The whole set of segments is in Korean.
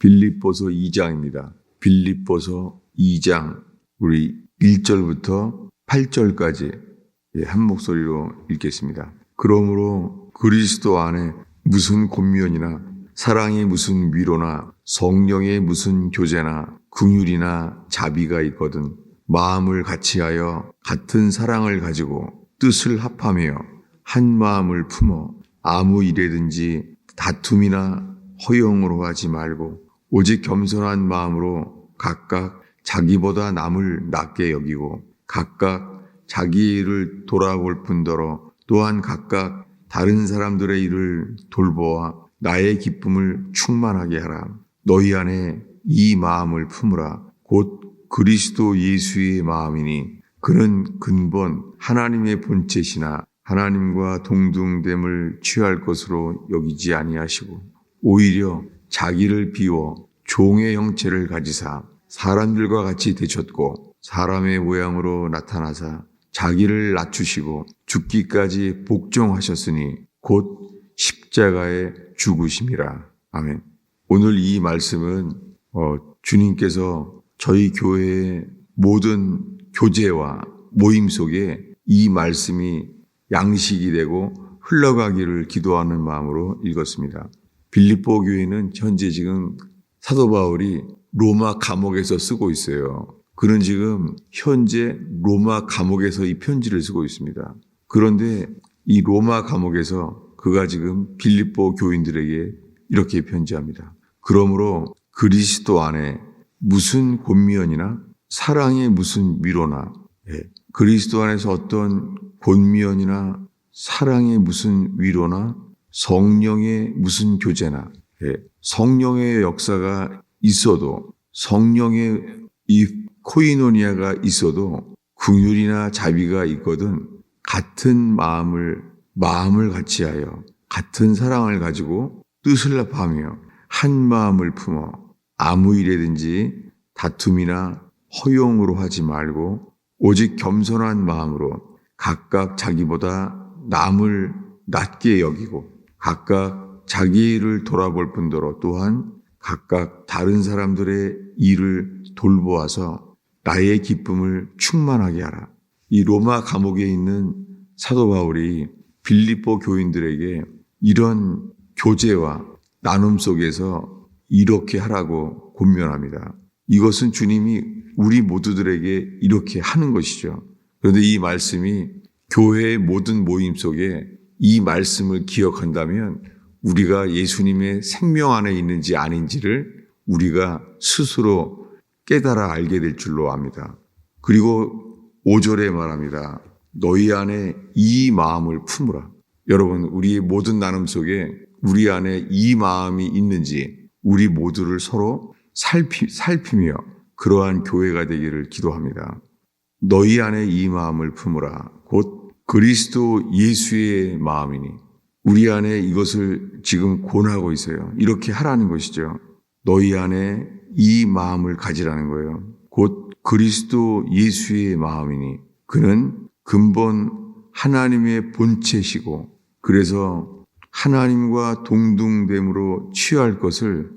빌립보서 2장입니다. 빌립보서 2장 우리 1절부터 8절까지 한 목소리로 읽겠습니다. 그러므로 그리스도 안에 무슨 권면이나 사랑의 무슨 위로나 성령의 무슨 교제나 긍휼이나 자비가 있거든 마음을 같이하여 같은 사랑을 가지고 뜻을 합하며 한 마음을 품어 아무 일에든지 다툼이나 허용으로 하지 말고 오직 겸손한 마음으로 각각 자기보다 남을 낮게 여기고 각각 자기 일을 돌아볼 뿐더러 또한 각각 다른 사람들의 일을 돌보아 나의 기쁨을 충만하게 하라. 너희 안에 이 마음을 품으라. 곧 그리스도 예수의 마음이니 그는 근본 하나님의 본체시나 하나님과 동등됨을 취할 것으로 여기지 아니하시고 오히려 자기를 비워 종의 형체를 가지사 사람들과 같이 되셨고 사람의 모양으로 나타나사 자기를 낮추시고 죽기까지 복종하셨으니 곧 십자가에 죽으심이라. 아멘. 오늘 이 말씀은 주님께서 저희 교회의 모든 교제와 모임 속에 이 말씀이 양식이 되고 흘러가기를 기도하는 마음으로 읽었습니다. 빌립보 교회는 현재 지금 사도 바울이 로마 감옥에서 쓰고 있어요. 그는 지금 현재 로마 감옥에서 이 편지를 쓰고 있습니다. 그런데 이 로마 감옥에서 그가 지금 빌립보 교인들에게 이렇게 편지합니다. 그러므로 그리스도 안에 무슨 권면이나 사랑의 무슨 위로나 그리스도 안에서 어떤 권면이나 사랑의 무슨 위로나 성령의 무슨 교제나 성령의 역사가 있어도 성령의 이 코이노니아가 있어도 긍휼이나 자비가 있거든 같은 마음을 같이하여 같은 사랑을 가지고 뜻을 합하며 한 마음을 품어 아무 일에든지 다툼이나 허용으로 하지 말고 오직 겸손한 마음으로 각각 자기보다 남을 낮게 여기고 각각 자기 일을 돌아볼 뿐더러 또한 각각 다른 사람들의 일을 돌보아서 나의 기쁨을 충만하게 하라. 이 로마 감옥에 있는 사도 바울이 빌립보 교인들에게 이런 교제와 나눔 속에서 이렇게 하라고 권면합니다. 이것은 주님이 우리 모두들에게 이렇게 하는 것이죠. 그런데 이 말씀이 교회의 모든 모임 속에 이 말씀을 기억한다면 우리가 예수님의 생명 안에 있는지 아닌지를 우리가 스스로 깨달아 알게 될 줄로 압니다. 그리고 5절에 말합니다. 너희 안에 이 마음을 품으라. 여러분, 우리의 모든 나눔 속에 우리 안에 이 마음이 있는지 우리 모두를 서로 살피며 그러한 교회가 되기를 기도합니다. 너희 안에 이 마음을 품으라. 곧 그리스도 예수의 마음이니 우리 안에 이것을 지금 권하고 있어요. 이렇게 하라는 것이죠. 너희 안에 이 마음을 가지라는 거예요. 곧 그리스도 예수의 마음이니 그는 근본 하나님의 본체시고 그래서 하나님과 동등됨으로 취할 것을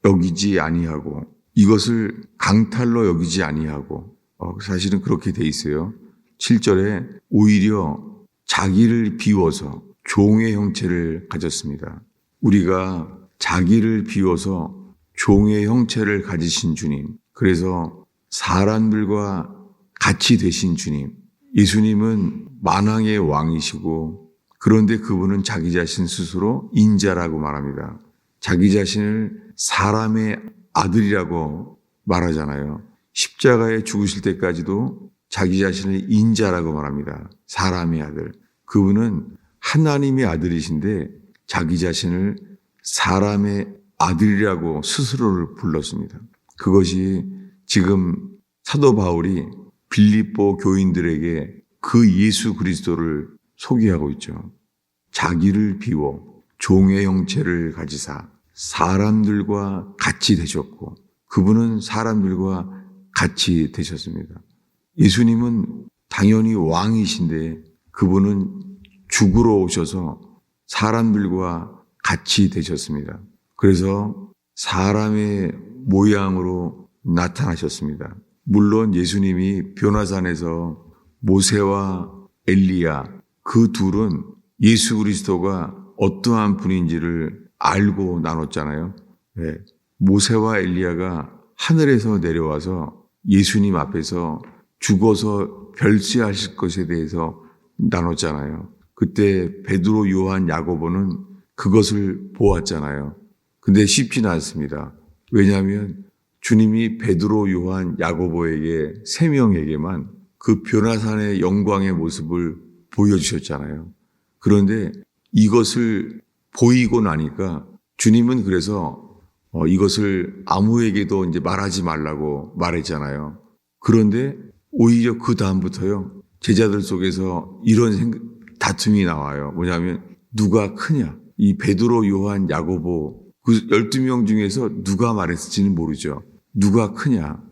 여기지 아니하고 이것을 강탈로 여기지 아니하고 사실은 그렇게 돼 있어요. 7절에 오히려 자기를 비워서 종의 형체를 가졌습니다. 우리가 자기를 비워서 종의 형체를 가지신 주님, 그래서 사람들과 같이 되신 주님, 예수님은 만왕의 왕이시고 그런데 그분은 자기 자신 스스로 인자라고 말합니다. 자기 자신을 사람의 아들이라고 말하잖아요. 십자가에 죽으실 때까지도 자기 자신을 인자라고 말합니다. 사람의 아들. 그분은 하나님의 아들이신데 자기 자신을 사람의 아들이라고 스스로를 불렀습니다. 그것이 지금 사도 바울이 빌립보 교인들에게 그 예수 그리스도를 소개하고 있죠. 자기를 비워 종의 형체를 가지사 사람들과 같이 되셨고 그분은 사람들과 같이 되셨습니다. 예수님은 당연히 왕이신데 그분은 죽으러 오셔서 사람들과 같이 되셨습니다. 그래서 사람의 모양으로 나타나셨습니다. 물론 예수님이 변화산에서 모세와 엘리야 그 둘은 예수 그리스도가 어떠한 분인지를 알고 나눴잖아요. 네. 모세와 엘리야가 하늘에서 내려와서 예수님 앞에서 죽어서 별세하실 것에 대해서 나눴잖아요. 그때 베드로, 요한, 야고보는 그것을 보았잖아요. 근데 쉽지는 않습니다. 왜냐하면 주님이 베드로, 요한, 야고보에게 세 명에게만 그 변화산의 영광의 모습을 보여주셨잖아요. 그런데 이것을 보이고 나니까 주님은 그래서 이것을 아무에게도 이제 말하지 말라고 말했잖아요. 그런데 오히려 그 다음부터요, 제자들 속에서 이런 다툼이 나와요. 뭐냐면 누가 크냐? 이 베드로, 요한, 야고보 그 12명 중에서 누가 말했을지는 모르죠. 누가 크냐?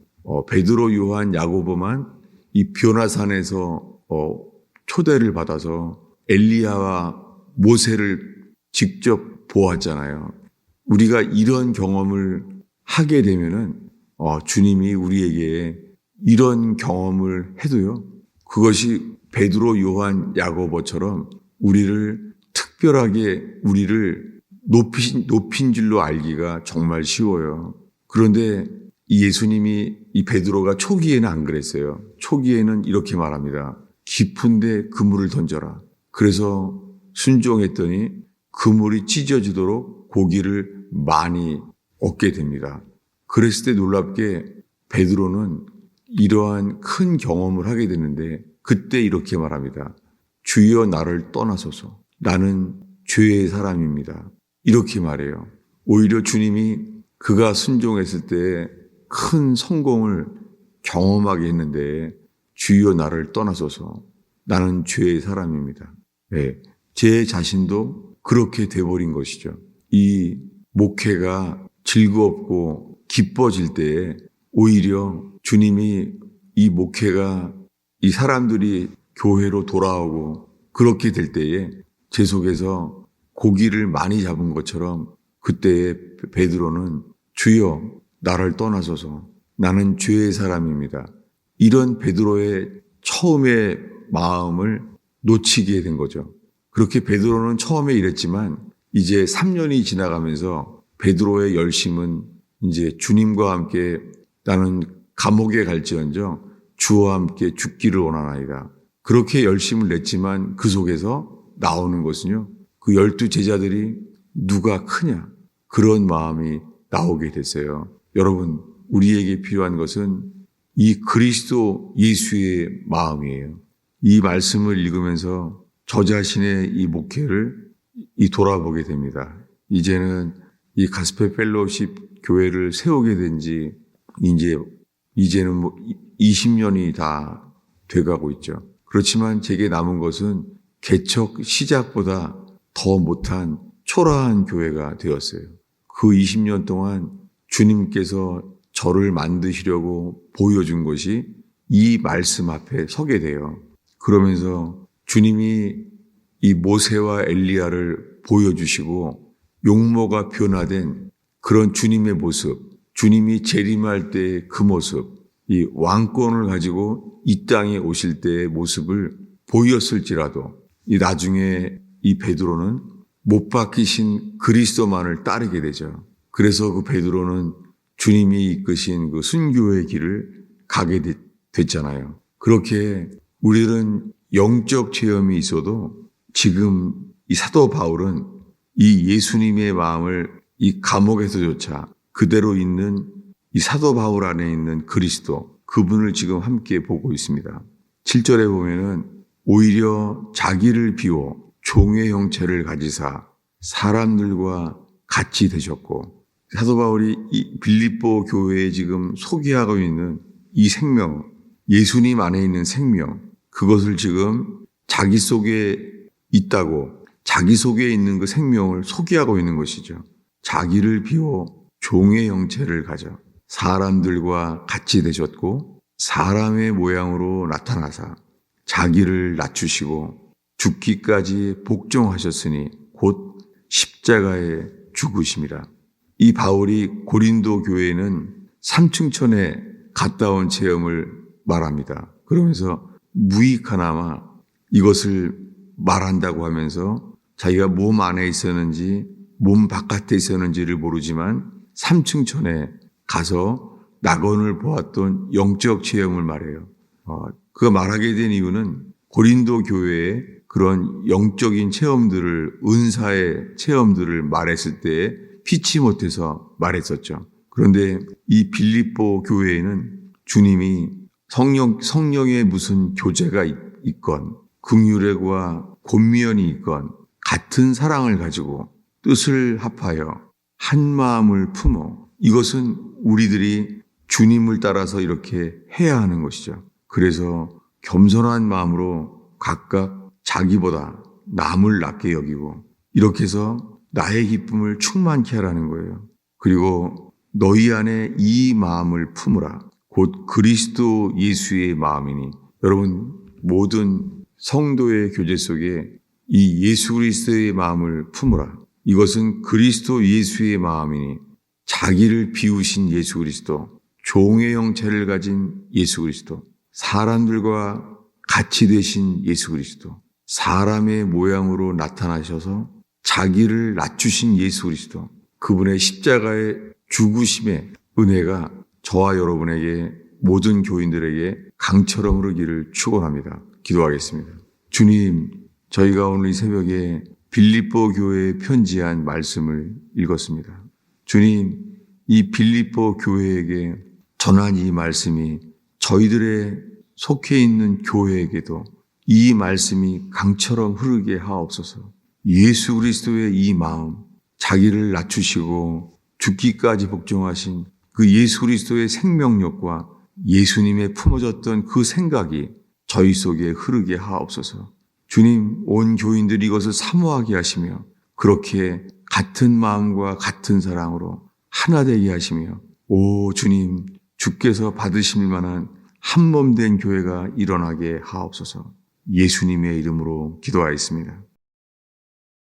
베드로, 요한, 야고보만 이 변화산에서 초대를 받아서 엘리야와 모세를 직접 보았잖아요. 우리가 이런 경험을 하게 되면은 주님이 우리에게 이런 경험을 해도요, 그것이 베드로, 요한, 야고보처럼 우리를 특별하게 우리를 높인 줄로 알기가 정말 쉬워요. 그런데 이 예수님이 이 베드로가 초기에는 안 그랬어요. 초기에는 이렇게 말합니다. 깊은데 그물을 던져라. 그래서 순종했더니 그물이 찢어지도록 고기를 많이 얻게 됩니다. 그랬을 때 놀랍게 베드로는 이러한 큰 경험을 하게 되는데 그때 이렇게 말합니다. 주여 나를 떠나소서. 나는 죄의 사람입니다. 이렇게 말해요. 오히려 주님이 그가 순종했을 때 큰 성공을 경험하게 했는데 주여 나를 떠나소서. 나는 죄의 사람입니다. 네, 제 자신도 그렇게 돼버린 것이죠. 이 목회가 즐겁고 기뻐질 때에 오히려 주님이 이 목회가 이 사람들이 교회로 돌아오고 그렇게 될 때에 제 속에서 고기를 많이 잡은 것처럼 그때에 베드로는 주여 나를 떠나소서. 나는 죄의 사람입니다. 이런 베드로의 처음의 마음을 놓치게 된 거죠. 그렇게 베드로는 처음에 이랬지만 이제 3년이 지나가면서 베드로의 열심은 이제 주님과 함께 나는 감옥에 갈지언정 주와 함께 죽기를 원하나이다. 그렇게 열심을 냈지만 그 속에서 나오는 것은요, 그 12 제자들이 누가 크냐? 그런 마음이 나오게 됐어요. 여러분, 우리에게 필요한 것은 이 그리스도 예수의 마음이에요. 이 말씀을 읽으면서 저 자신의 이 목회를 돌아보게 됩니다. 이제는 이 가스펠 펠로우십 교회를 세우게 된 지 이제는 20년이 다 돼가고 있죠. 그렇지만 제게 남은 것은 개척 시작보다 더 못한 초라한 교회가 되었어요. 그 20년 동안 주님께서 저를 만드시려고 보여준 것이 이 말씀 앞에 서게 돼요. 그러면서 주님이 이 모세와 엘리야를 보여주시고 용모가 변화된 그런 주님의 모습, 주님이 재림할 때의 그 모습, 이 왕권을 가지고 이 땅에 오실 때의 모습을 보였을지라도 이 나중에 이 베드로는 못 박히신 그리스도만을 따르게 되죠. 그래서 그 베드로는 주님이 이끄신 그 순교의 길을 가게 됐잖아요. 그렇게 우리들은 영적 체험이 있어도 지금 이 사도 바울은 이 예수님의 마음을 이 감옥에서조차 그대로 있는 이 사도 바울 안에 있는 그리스도, 그분을 지금 함께 보고 있습니다. 7절에 보면은 오히려 자기를 비워 종의 형체를 가지사 사람들과 같이 되셨고, 사도 바울이 이 빌립보 교회에 지금 소개하고 있는 이 생명, 예수님 안에 있는 생명, 그것을 지금 자기 속에 있다고, 자기 속에 있는 그 생명을 소개하고 있는 것이죠. 자기를 비워 종의 형체를 가져 사람들과 같이 되셨고 사람의 모양으로 나타나사 자기를 낮추시고 죽기까지 복종하셨으니 곧 십자가에 죽으심이라. 이 바울이 고린도 교회에는 삼층천에 갔다 온 체험을 말합니다. 그러면서 무익하나마 이것을 말한다고 하면서 자기가 몸 안에 있었는지 몸 바깥에 있었는지를 모르지만 삼층천에 가서 낙원을 보았던 영적 체험을 말해요. 그가 말하게 된 이유는 고린도 교회의 그런 영적인 체험들을, 은사의 체험들을 말했을 때 피치 못해서 말했었죠. 그런데 이 빌립보 교회에는 주님이 성령의 무슨 교제가 있건 긍휼과 권면이 있건 같은 사랑을 가지고 뜻을 합하여 한 마음을 품어, 이것은 우리들이 주님을 따라서 이렇게 해야 하는 것이죠. 그래서 겸손한 마음으로 각각 자기보다 남을 낮게 여기고 이렇게 해서 나의 기쁨을 충만케 하라는 거예요. 그리고 너희 안에 이 마음을 품으라. 곧 그리스도 예수의 마음이니. 여러분, 모든 성도의 교제 속에 이 예수 그리스도의 마음을 품으라. 이것은 그리스도 예수의 마음이니 자기를 비우신 예수 그리스도, 종의 형체를 가진 예수 그리스도, 사람들과 같이 되신 예수 그리스도, 사람의 모양으로 나타나셔서 자기를 낮추신 예수 그리스도, 그분의 십자가의 죽으심의 은혜가 저와 여러분에게, 모든 교인들에게 강처럼 흐르기를 축원합니다. 기도하겠습니다. 주님, 저희가 오늘 이 새벽에 빌립보 교회에 편지한 말씀을 읽었습니다. 주님, 이 빌립보 교회에게 전한 이 말씀이 저희들의 속해 있는 교회에게도 이 말씀이 강처럼 흐르게 하옵소서. 예수 그리스도의 이 마음, 자기를 낮추시고 죽기까지 복종하신 그 예수 그리스도의 생명력과 예수님의 품어졌던 그 생각이 저희 속에 흐르게 하옵소서. 주님, 온 교인들이 이것을 사모하게 하시며 그렇게 같은 마음과 같은 사랑으로 하나 되게 하시며, 오 주님, 주께서 받으실 만한 한 몸 된 교회가 일어나게 하옵소서. 예수님의 이름으로 기도하였습니다.